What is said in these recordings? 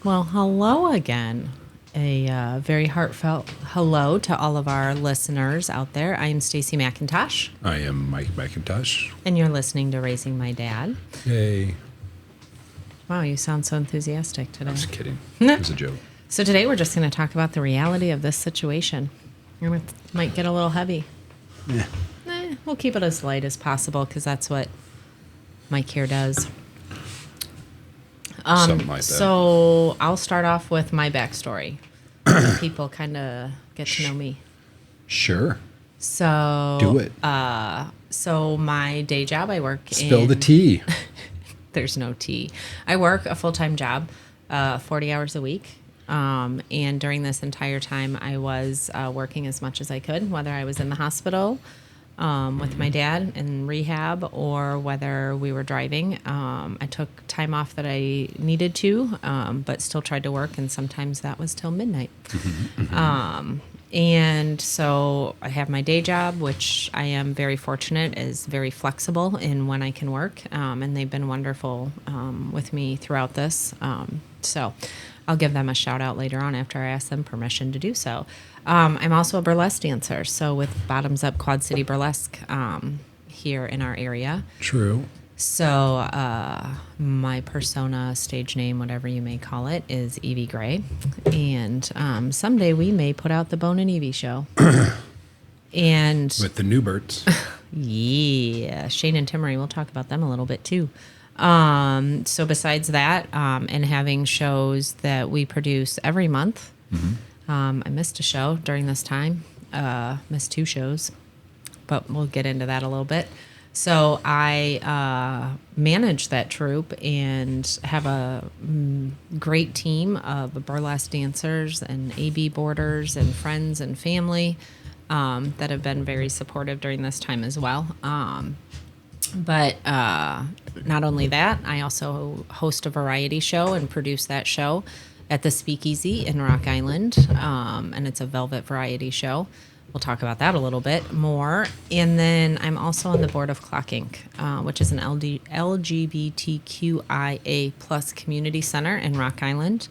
Well, hello again. A very heartfelt hello to all of our listeners out there. I am Stacy McIntosh, I am Mike McIntosh. and you're listening to Raising My Dad. Yay. Wow, you sound so enthusiastic I today. was kidding. It was a joke. So today we're just going to talk about the reality of this situation. It might get a little heavy. Yeah. We'll keep it as light as possible because that's what Mike here does. Something like that. So I'll start off with my backstory. So people kind of get to know me. Sure. So Do it. So my day job, I work Spill the tea. There's no tea. I work a full-time job, 40 hours a week. And during this entire time, I was working as much as I could, whether I was in the hospital with my dad in rehab or whether we were driving. I took time off that I needed to, but still tried to work, and sometimes that was till midnight. And so I have my day job, which I am very fortunate is very flexible in when I can work, and they've been wonderful with me throughout this. So I'll give them a shout out later on after I ask them permission to do so. I'm also a burlesque dancer, so with Bottoms Up Quad City Burlesque here in our area. True. So my persona, stage name, whatever you may call it, is Evie Gray. And someday we may put out the Bone and Evie show. And With the Newberts. yeah, Shane and Timmery, we'll talk about them a little bit too. So besides that, and having shows that we produce every month, I missed a show during this time, missed 2 shows, but we'll get into that a little bit. So I manage that troupe and have a great team of burlesque dancers and AB boarders and friends and family that have been very supportive during this time as well. But not only that, I also host a variety show and produce that show at the Speakeasy in Rock Island, and it's a velvet variety show. We'll talk about that a little bit more. And then I'm also on the board of Clock Inc., which is an LGBTQIA plus community center in Rock Island.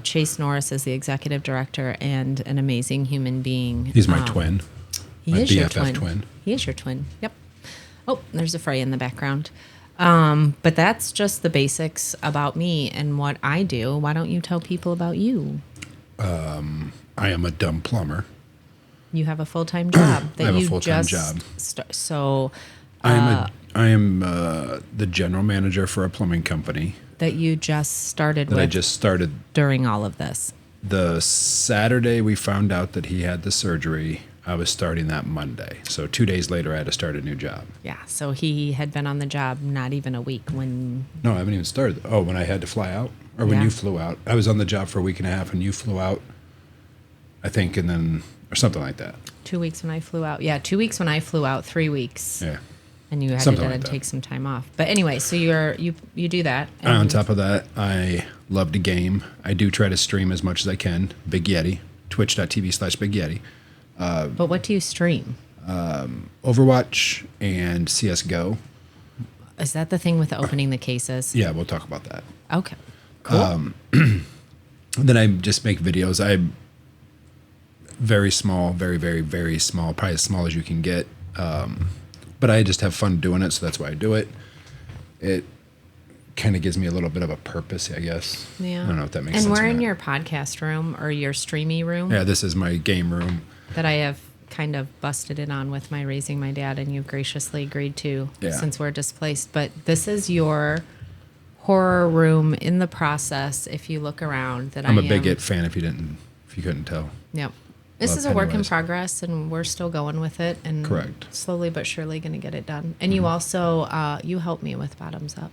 Chase Norris is the executive director and an amazing human being. He's my twin. He My is your BFF twin. twin. He is your twin. Yep. Oh, there's a fray in the background. But that's just the basics about me and what I do. Why don't you tell people about you? I am a dumb plumber. You have a full-time job that I have a you full-time just job. So I am the general manager for a plumbing company that you just started that with I just started. during all of this. The Saturday we found out that he had the surgery, I was starting that Monday. So 2 days later, I had to start a new job. Yeah. So he had been on the job not even a week when. No, I haven't even started. Oh, when I had to fly out? Or when Yeah. you flew out? I was on the job for a week and a half and you flew out, I think, and then, or something like that. 2 weeks when I flew out. Yeah, 2 weeks when I flew out, 3 weeks. Yeah. And you had Something to like that. take some time off. But anyway, so you do that. On top of that, I love to game. I do try to stream as much as I can. Big Yeti, twitch.tv/Big Yeti. But what do you stream? Overwatch and CSGO. Is that the thing with opening the cases? Yeah, we'll talk about that. Okay. Cool. Then I just make videos. I'm very small, very, very, very small, probably as small as you can get. But I just have fun doing it, so that's why I do it. It kind of gives me a little bit of a purpose, I guess. Yeah. I don't know if that makes and sense. we're or in not. your podcast room or your streamy room Yeah, this is my game room. that I have kind of busted in on with my Raising My Dad, and you've graciously agreed to Yeah. since we're displaced. But this is your horror room in the process. If you look around, that I'm I a big am. It fan. If you couldn't tell. Yep. This Love is a work in Pennywise. progress, and we're still going with it, and Correct. slowly but surely going to get it done. And you also you help me with Bottoms Up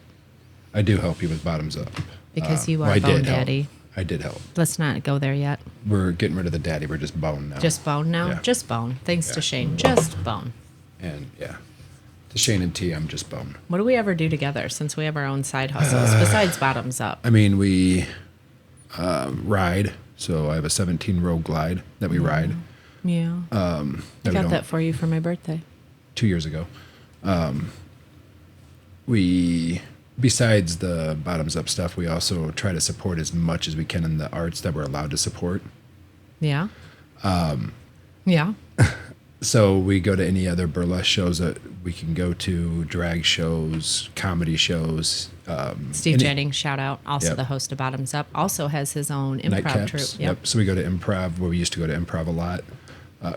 I do help you with Bottoms Up because you well, are I Bone did help. Daddy. I did help. Let's not go there yet. We're getting rid of the daddy. We're just bone now. Just Bone now? Yeah. Just Bone. Thanks to Yeah. Shane. Just Bone. And yeah, to Shane and T, I'm just bone. What do we ever do together since we have our own side hustles besides Bottoms Up? I mean, we ride. So I have a 17-row glide that we ride. Yeah. I That we got don't- that for you for my birthday. 2 years ago. We besides the bottoms up stuff, we also try to support as much as we can in the arts that we're allowed to support. Yeah. Yeah. So we go to any other burlesque shows that we can go to, drag shows, comedy shows. Steve Jennings, shout out, also Yep. the host of Bottoms Up, also has his own improv Nightcaps. troupe. Yep. So we go to improv, where we used to go to improv a lot.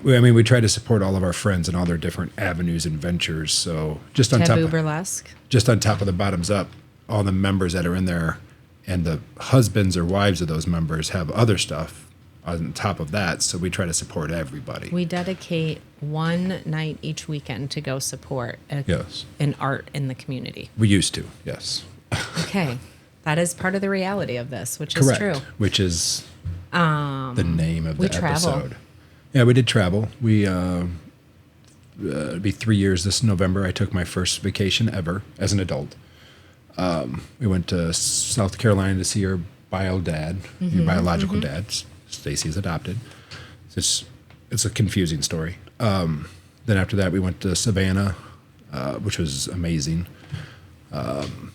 We try to support all of our friends and all their different avenues and ventures. So just on Taboo top, Burlesque. just on top of the bottoms up, all the members that are in there, and the husbands or wives of those members have other stuff on top of that. So we try to support everybody. We dedicate one night each weekend to go support Yes. an art in the community. We used to. Yes. Okay. That is part of the reality of this, which Correct. is true. Which is the name of we the travel. episode. Yeah, we did travel. We it'll be 3 years this November. I took my first vacation ever as an adult. We went to South Carolina to see your bio dad, your biological dad. Stacy's adopted. It's a confusing story. Then after that, we went to Savannah, which was amazing. And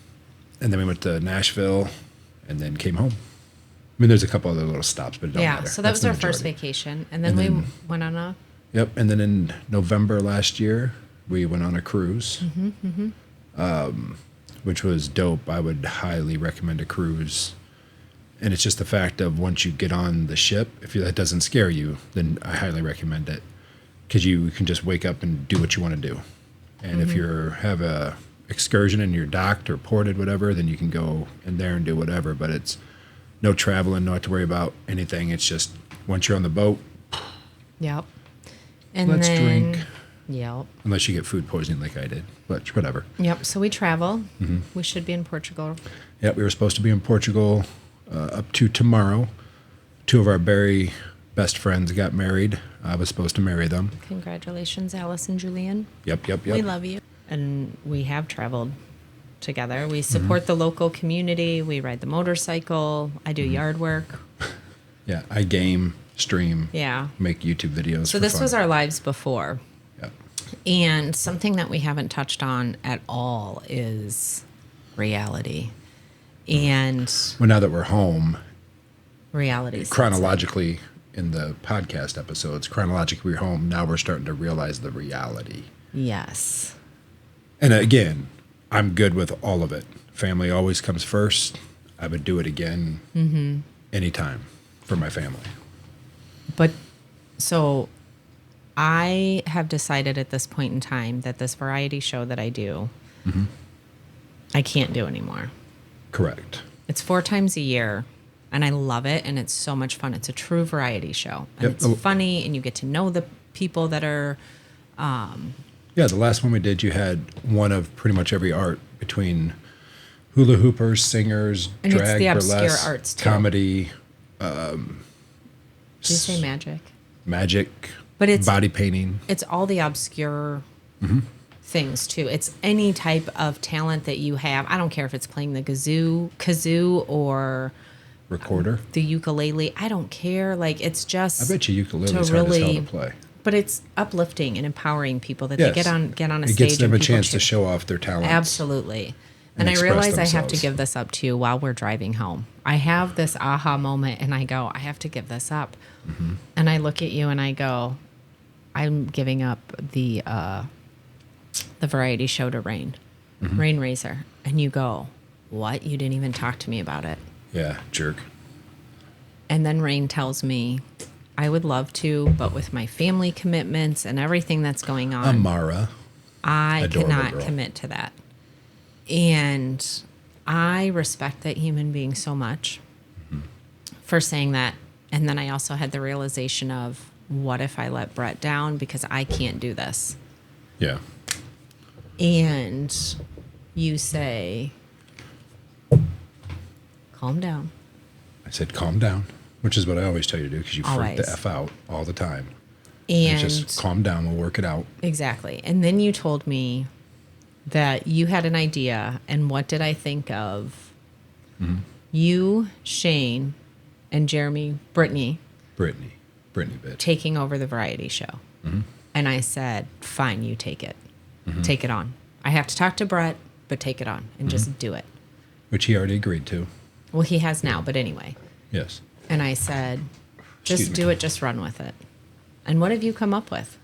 then we went to Nashville, and then came home. There's a couple other little stops, but it don't matter. So that That's was the our first majority. vacation. And then we went on a... Yep. And then in November last year, we went on a cruise, which was dope. I would highly recommend a cruise. And it's just the fact of once you get on the ship, if that doesn't scare you, then I highly recommend it, because you can just wake up and do what you want to do. And if you have a excursion and you're docked or ported, whatever, then you can go in there and do whatever. But it's no traveling, no have to worry about anything. It's just once you're on the boat, Yep. And let's then, drink. Yep. Unless you get food poisoning like I did, but whatever. Yep. So we travel. We should be in Portugal. Yeah, we were supposed to be in Portugal up to tomorrow. 2 of our very best friends got married. I was supposed to marry them. Congratulations, Alice and Julian. Yep. We love you. And we have traveled together. We support the local community. We ride the motorcycle. I do yard work. Yeah, I game, stream, Yeah. make YouTube videos. So this was our lives before. Yep. And something that we haven't touched on at all is reality. And Well, now that we're home, reality. chronologically in the podcast episodes, chronologically we're home. Now we're starting to realize the reality. Yes. And again, I'm good with all of it. Family always comes first. I would do it again anytime for my family. But so I have decided at this point in time that this variety show that I do, I can't do anymore. Correct. It's 4 times a year, and I love it, and it's so much fun. It's a true variety show, and Yep. it's funny, and you get to know the people that are. Yeah, the last one we did, you had one of pretty much every art between hula hoopers, singers, And it's drag, the obscure burlesque, arts, too. comedy, Did you say magic? magic, But it's- body painting. It's all the obscure things too. It's any type of talent that you have. I don't care if it's playing the kazoo, or Recorder. the ukulele. I don't care. Like, it's just. I bet you ukulele to is hard as hell really- to play. But it's uplifting and empowering people that Yes. they get on a It stage. gets them and a people chance to cheer. show off their talents. Absolutely. and And I express realize I have to themselves. give this up to you while we're driving home. I have this aha moment, and I go, I have to give this up. And I look at you and I go, I'm giving up the variety show to Rain, Rain Razor. And you go, what? You didn't even talk to me about it. Yeah, jerk. And then Rain tells me, I would love to, but with my family commitments and everything that's going on, Amara. I Adorable cannot girl. commit to that. And I respect that human being so much for saying that. And then I also had the realization of, what if I let Brett down because I can't do this? Yeah. And you say, calm down. I said, calm down, which is what I always tell you to do, because you freak Always. the F out all the time. And It's just calm down. We'll work it out. exactly. And then you told me that you had an idea. And what did I think of? You, Shane, and Brittany Brittany, bitch. taking over the variety show. And I said, fine, you take it. Take it on. I have to talk to Brett, but take it on and just do it. Which he already agreed to. Well, he has now, but anyway. Yes. And I said, just Excuse me. do it, just run with it. And what have you come up with?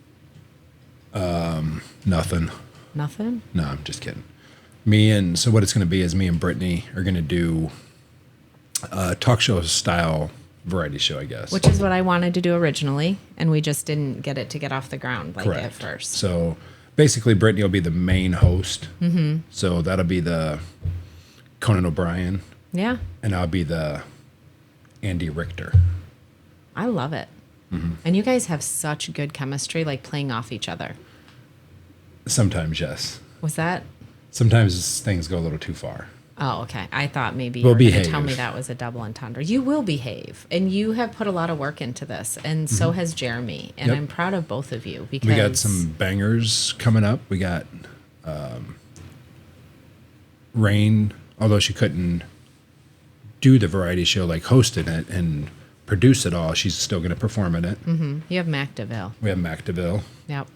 Nothing. Nothing? No, I'm just kidding. So what it's going to be is me and Brittany are going to do a talk show style variety show, I guess. Which is what I wanted to do originally, and we just didn't get it to get off the ground at first. So basically, Brittany will be the main host. Mm-hmm. So that'll be the Conan O'Brien. Yeah. And I'll be the Andy Richter. I love it. Mm-hmm. And you guys have such good chemistry, like playing off each other. Sometimes, yes. Was that? Sometimes things go a little too far. Oh, okay. I thought maybe We'll you were going to behave. tell me that was a double entendre. You will behave. And you have put a lot of work into this. And so has Jeremy. And Yep. I'm proud of both of you because We got some bangers coming up. We got Rain, although she couldn't do the variety show, like hosting it and produce it all, she's still going to perform in it. Mm-hmm. You have Mac DeVille. We have Mac DeVille. Yep.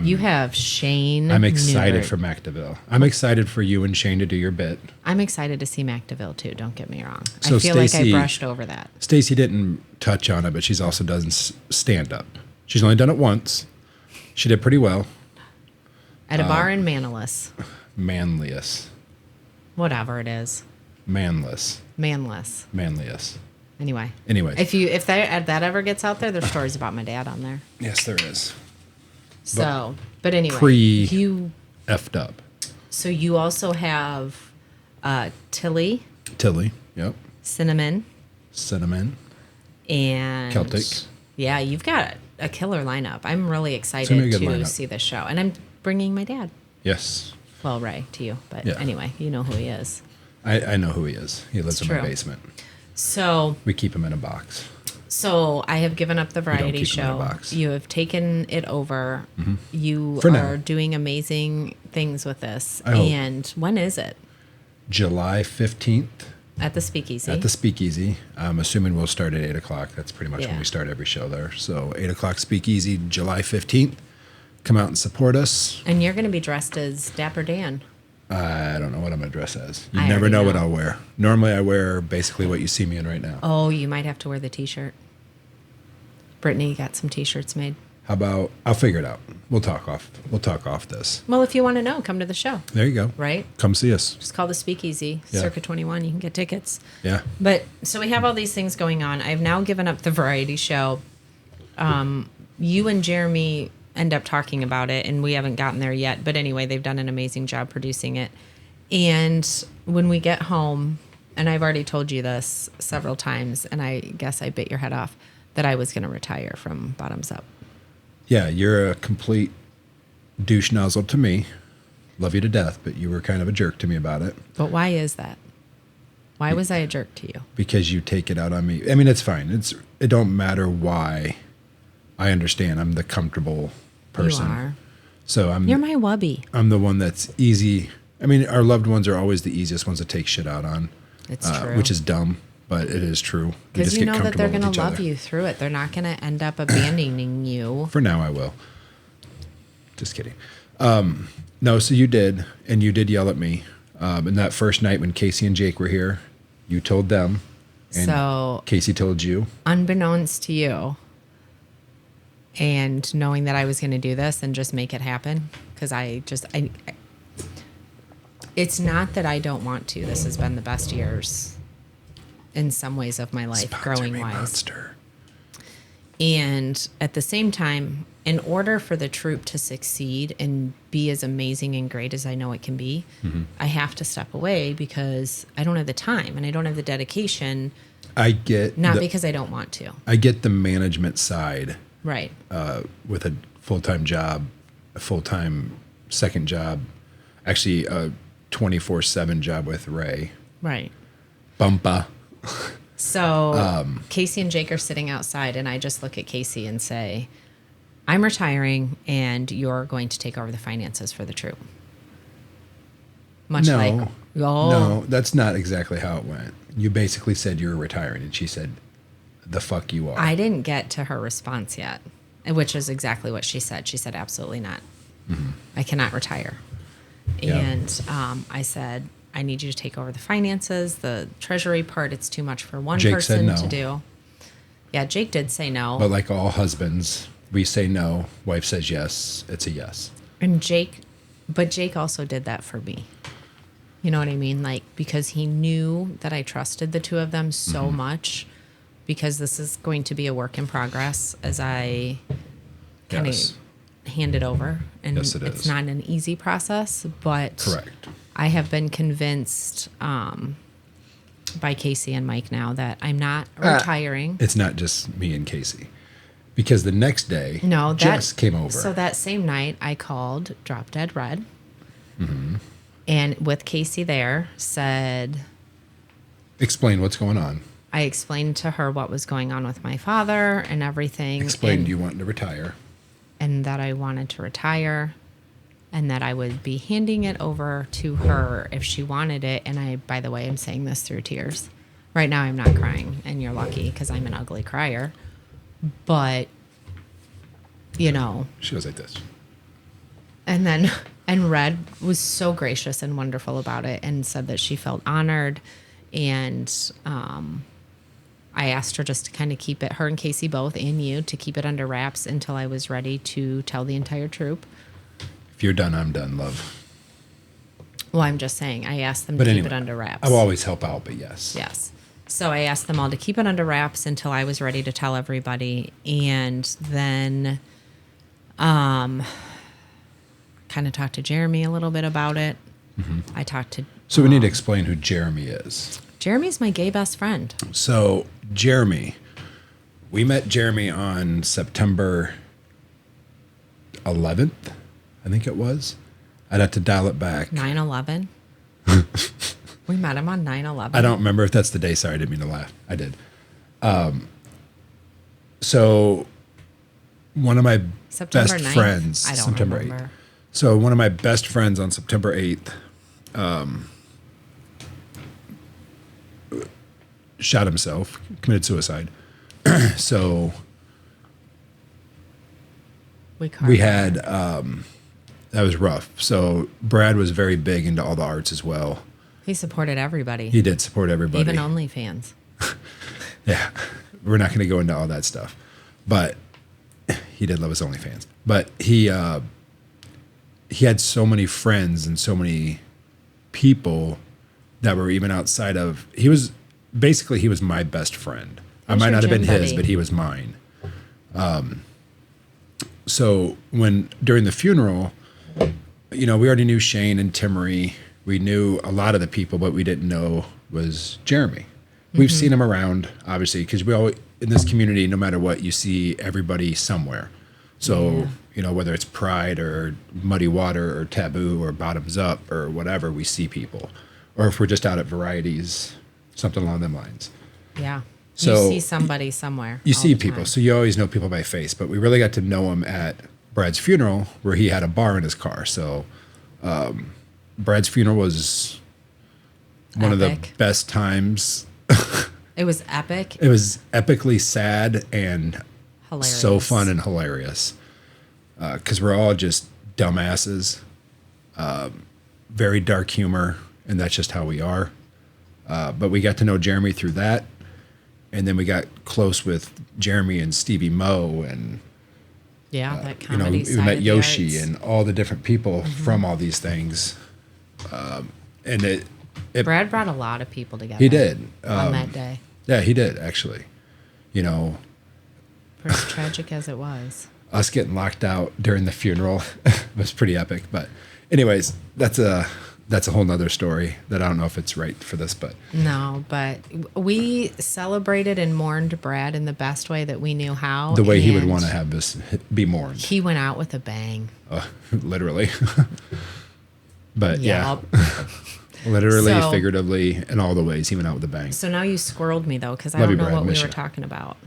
You have Shane. I'm excited Newert. for Mac DeVille. I'm excited for you and Shane to do your bit. I'm excited to see Mac DeVille too. Don't get me wrong. So I feel like I Stacey- brushed over that. Stacy didn't touch on it, but she's also done stand up. She's only done it once. She did pretty well. At a bar in Manlius. Manlius. Whatever it is. Manless. Manless. Manlius. Anyway. Anyways. If that ever gets out there, there's stories about my dad on there. Yes, there is. So, but anyway, Effed up. So you also have Tilly, Tilly. Yep. Cinnamon, And Celtic. Celtic. Yeah, you've got a killer lineup. I'm really It's gonna be excited a good to lineup. see this show, and I'm bringing my dad. Yes. Well, Ray to you, but Yeah. anyway, you know who he is. I know who he is. He lives It's in my true. basement. So We keep him in a box. I have given up the variety keep him in a show. box. You have taken it over. You For now. are doing amazing things with this. I hope. And when is it? July 15th At the Speakeasy. at the Speakeasy. I'm assuming we'll start at 8 o'clock. That's pretty much Yeah. when we start every show there. So 8 o'clock Speakeasy, July 15th. Come out and support us. And you're going to be dressed as Dapper Dan. I don't know what I'm going to dress as. You I never already know what know. I'll wear. Normally I wear basically what you see me in right now. Oh, you might have to wear the T-shirt. Brittany got some T-shirts made. How about, I'll figure it out. We'll talk off this. Well, if you want to know, come to the show, There you go. right? Come see us. Just call the Speakeasy, Yeah. Circa 21. You can get tickets. Yeah. But so we have all these things going on. I've now given up the variety show. You and Jeremy end up talking about it, and we haven't gotten there yet. But anyway, they've done an amazing job producing it. And when we get home, and I've already told you this several times, and I guess I bit your head off, that I was going to retire from Bottoms Up. Yeah, you're a complete douche nozzle to me. Love you to death, but you were kind of a jerk to me about it But why is that? Why was I a jerk to you? because you take it out on me. I mean, it's fine. It don't matter why. I understand. I'm the comfortable person. You are. So You're my wubby. I'm the one that's easy. I mean, our loved ones are always the easiest ones to take shit out on. It's true. Which is dumb, but it is true. We Because just you get know that they're comfortable going with to each love other. you through it. They're not going to end up abandoning you. For now, I will. Just kidding. No, so you did, and you did yell at me. And that first night when Casey and Jake were here, you told them, and So- Casey told you. Unbeknownst to you, and knowing that I was going to do this and just make it happen, because it's not that I don't want to. This has been the best years in some ways of my life, Sponsor growing me, wise. Monster. And at the same time, in order for the troop to succeed and be as amazing and great as I know it can be, I have to step away because I don't have the time and I don't have the dedication, I get not because I don't want to. I get the management side Right. with a full-time job, a full-time second job, actually a 24/7 job with Ray. Right. Bumpa. So Casey and Jake are sitting outside, and I just look at Casey and say, I'm retiring, and you're going to take over the finances for the troop. Much like, No, that's not exactly how it went. You basically said you were retiring, and she said, the fuck you are. I didn't get to her response yet, which is exactly what she said. She said, absolutely not. I cannot retire. Yeah. And I said, I need you to take over the finances, the treasury part. It's too much for one Jake person said no. to do. Yeah, Jake did say no. But like all husbands, we say no. Wife says yes. It's a yes. And Jake also did that for me. You know what I mean? Like, because he knew that I trusted the two of them so much, because this is going to be a work in progress as I kind of hand it over. And Yes, it it's is. not an easy process, but Correct. I have been convinced by Casey and Mike now that I'm not retiring. It's not just me and Casey. Because the next day, No, Jess came over. So that same night, I called Drop Dead Red, and with Casey there, said, Explain what's going on. I explained to her what was going on with my father and everything. Explained you wanting to retire. And that I wanted to retire, and that I would be handing it over to her if she wanted it. And I, by the way, I'm saying this through tears. Right now, I'm not crying, and you're lucky because I'm an ugly crier. But, you know. She was like this. And Red was so gracious and wonderful about it and said that she felt honored. And I asked her just to kind of keep it, her and Casey both, and you, to keep it under wraps until I was ready to tell the entire troop. If you're done, I'm done, love. Well, I'm just saying, I asked them to keep it under wraps. I will always help out, but yes. Yes. So I asked them all to keep it under wraps until I was ready to tell everybody. And then kind of talked to Jeremy a little bit about it. I talked to... So we need to explain who Jeremy is. Jeremy's my gay best friend. So Jeremy, we met Jeremy on September 11th, I think it was. I'd have to dial it back. 9/11. We met him on 9/11. I don't remember if that's the day. Sorry, I didn't mean to laugh. I did. So one of my September best 9th? friends, I don't September remember. 8th. So one of my best friends on September 8th shot himself, committed suicide. So we had, that was rough. So Brad was very big into all the arts as well. He supported everybody. He did support everybody. Even OnlyFans. Yeah, we're not going to go into all that stuff, but he did love his OnlyFans. But he had so many friends and so many people that were even outside of. He was my best friend. I might not have been his, but he was mine. So during the funeral, we already knew Shane and Timmery. We knew a lot of the people, but we didn't know was Jeremy. We've seen him around, obviously, because we always, in this community, no matter what, you see everybody somewhere. So, whether it's Pride or Muddy Water or Taboo or Bottoms Up or whatever, we see people. Or if we're just out at Varieties, something along them lines. Yeah. So you see somebody somewhere. You see people. So you always know people by face. But we really got to know him at Brad's funeral, where he had a bar in his car. So Brad's funeral was one of the best times. It was epic. It was epically sad and Hilarious. So fun and hilarious. Because we're all just dumbasses. Very dark humor, and that's just how we are. But we got to know Jeremy through that. And then we got close with Jeremy and Stevie Mo, and that comedy we side met of Yoshi the arts. and all the different people from all these things. And it Brad brought a lot of people together. He did on that day. Yeah, he did actually. For as tragic as it was. Us getting locked out during the funeral was pretty epic. But anyways, that's a whole nother story that I don't know if it's right for this, but no, but we celebrated and mourned Brad in the best way that we knew how. The way he would want to have this be mourned. He went out with a bang. Literally. But yeah. Yep. Literally, figuratively, in all the ways, he went out with a bang. So now you squirreled me though, because I Love don't you, know Brad. what we Miss were ya. talking about.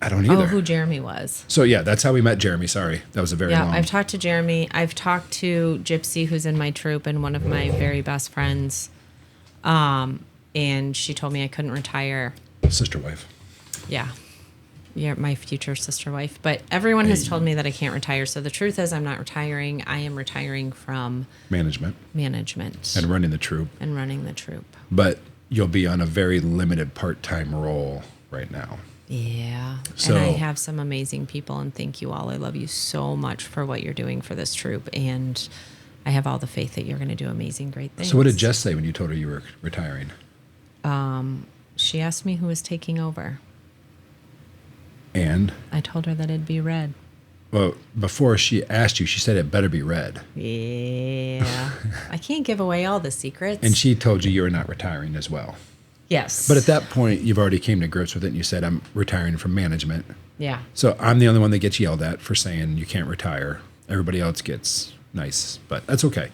I don't either. Oh, who Jeremy was. So yeah, that's how we met Jeremy. Sorry, that was a very long. I've talked to Jeremy. I've talked to Gypsy, who's in my troop and one of my very best friends. And she told me I couldn't retire. Sister wife. Yeah. You're my future sister wife. But everyone has told me that I can't retire. So the truth is I'm not retiring. I am retiring from Management and running the troop. But you'll be on a very limited part-time role right now. Yeah. So, and I have some amazing people, and thank you all. I love you so much for what you're doing for this troop. And I have all the faith that you're going to do amazing, great things. So what did Jess say when you told her you were retiring? She asked me who was taking over. And? I told her that it'd be Red. Well, before she asked you, she said it better be Red. Yeah. I can't give away all the secrets. And she told you were not retiring as well. Yes. But at that point, you've already came to grips with it, and you said, I'm retiring from management. Yeah. So I'm the only one that gets yelled at for saying you can't retire. Everybody else gets nice, but that's okay.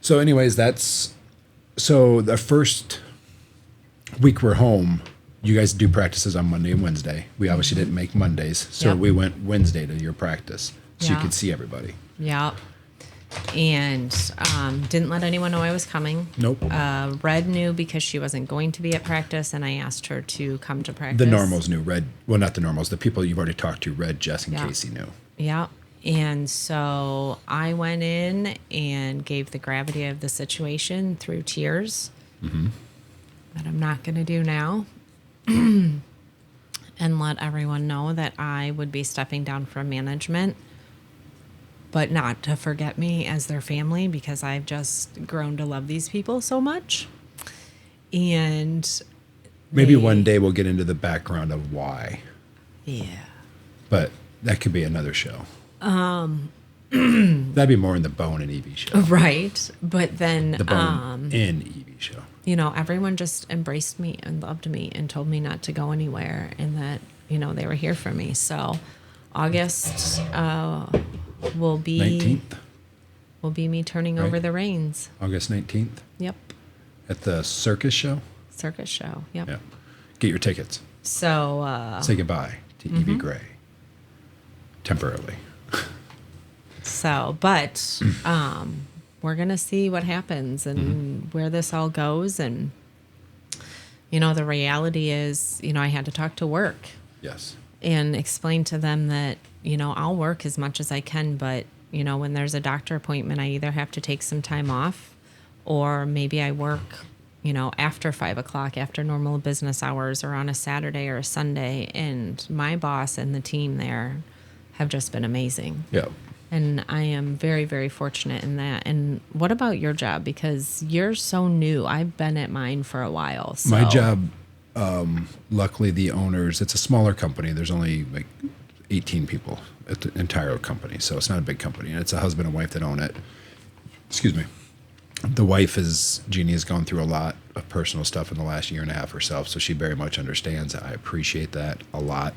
So anyways, so the first week we're home, you guys do practices on Monday and Wednesday. We obviously didn't make Mondays, so Yep. we went Wednesday to your practice so you Yeah. could see everybody. Yeah. And didn't let anyone know I was coming. Nope. Red knew because she wasn't going to be at practice, and I asked her to come to practice. The normals knew. Red, well, not the normals. The people you've already talked to, Red, Jess, and Yeah. Casey knew. Yeah. And so I went in and gave the gravity of the situation through tears. Mm-hmm. That I'm not going to do now. And let everyone know that I would be stepping down from management, but not to forget me as their family, because I've just grown to love these people so much. And Maybe one day we'll get into the background of why. Yeah. But that could be another show. That'd be more in the Bone and Evie show. Right. But then The Bone and Evie show. you know, everyone just embraced me and loved me and told me not to go anywhere, and that, you know, they were here for me. So August will be 19th, will be me turning over Right. the reins. August 19th Yep. at the circus show. Circus show. Yep. Yeah. Get your tickets. So Say goodbye to Evie Gray. Temporarily. but we're gonna see what happens and where this all goes. And you know, the reality is, you know, I had to talk to work Yes. and explain to them that, you know, I'll work as much as I can, but, you know, when there's a doctor appointment, I either have to take some time off, or maybe I work, you know, after 5 o'clock, after normal business hours, or on a Saturday or a Sunday. And my boss and the team there have just been amazing. Yeah. And I am very, very fortunate in that. And what about your job? Because you're so new. I've been at mine for a while. So. My job, luckily the owners, it's a smaller company. There's only like 18 people at the entire company. So it's not a big company. And it's a husband and wife that own it. Excuse me. The wife Jeannie has gone through a lot of personal stuff in the last year and a half herself. So she very much understands. I appreciate that a lot.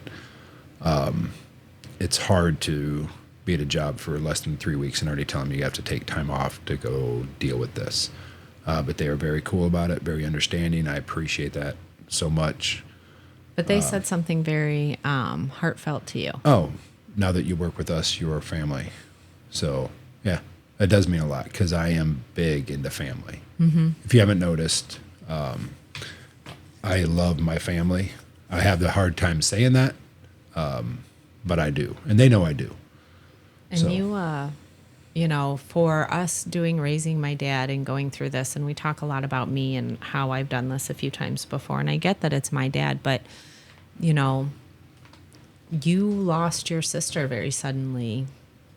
It's hard to be at a job for less than 3 weeks and already tell them you have to take time off to go deal with this. But they are very cool about it, very understanding. I appreciate that so much. But they said something very heartfelt to you. Oh, now that you work with us, you're family. So, yeah, that does mean a lot because I am big into family. Mm-hmm. If you haven't noticed, I love my family. I have the hard time saying that, but I do. And they know I do. And So. you know, for us raising my dad and going through this, and we talk a lot about me and how I've done this a few times before, and I get that it's my dad, but, you know, you lost your sister very suddenly,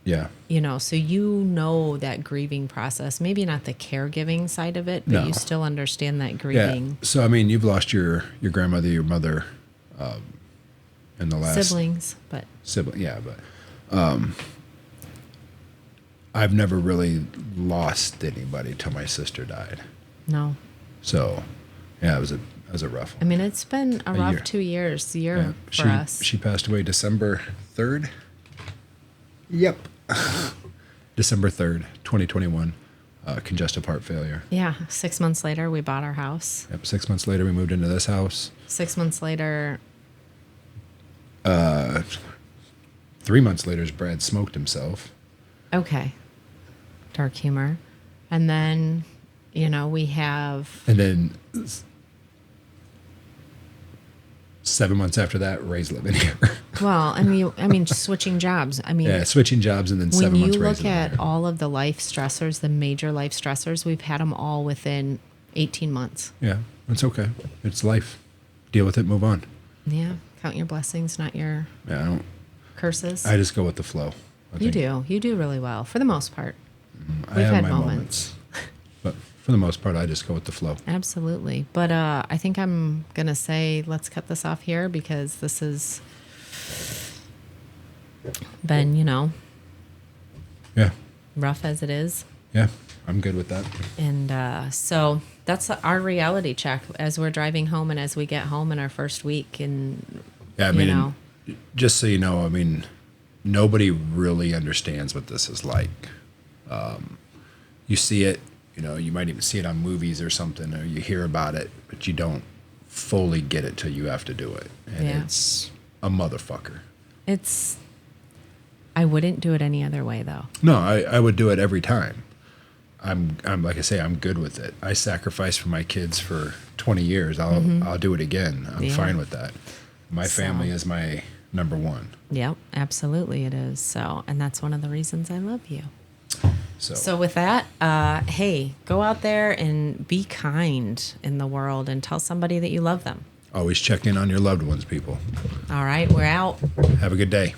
Yeah. you know, so you know that grieving process, maybe not the caregiving side of it, but No. you still understand that Yeah. grieving. So, I mean, you've lost your grandmother, your mother, in the last Siblings, but sibling. Yeah, but I've never really lost anybody till my sister died. no. So, yeah, it was a rough I one. mean, it's been a rough year. 2 years, Yeah. for us. She passed away December 3rd. Yep. December 3rd, 2021. Congestive heart failure. Yeah, 6 months later, we bought our house. Yep. 6 months later, we moved into this house. 6 months later, 3 months later, Brad smoked himself. okay, dark humor. And then, you know, we have, And then 7 months after that, Ray's living here. Well, I mean, switching jobs. I mean, Yeah, switching jobs and then 7 when months you Ray's look living at here. all of the life stressors, the major life stressors, we've had them all within 18 months. Yeah, it's okay. It's life. Deal with it, move on. Yeah. Count your blessings, not your Yeah, curses. I just go with the flow. You do. You do really well for the most part. I We've have had my moments. But for the most part, I just go with the flow. Absolutely. But I think I'm going to say let's cut this off here because this has been, Yeah, rough as it is. yeah, I'm good with that. And so that's our reality check as we're driving home and as we get home in our first week. And, Yeah, I mean, just so you know, I mean, nobody really understands what this is like. You see it, you might even see it on movies or something, or you hear about it, but you don't fully get it till you have to do it. And it's a motherfucker. I wouldn't do it any other way though. No, I would do it every time. I'm like I say, I'm good with it. I sacrificed for my kids for 20 years. I'll do it again. I'm fine with that. My family is my number one. Yep, absolutely it is. So, and that's one of the reasons I love you. So with that, hey, go out there and be kind in the world and tell somebody that you love them. Always check in on your loved ones, people. All right, we're out. Have a good day.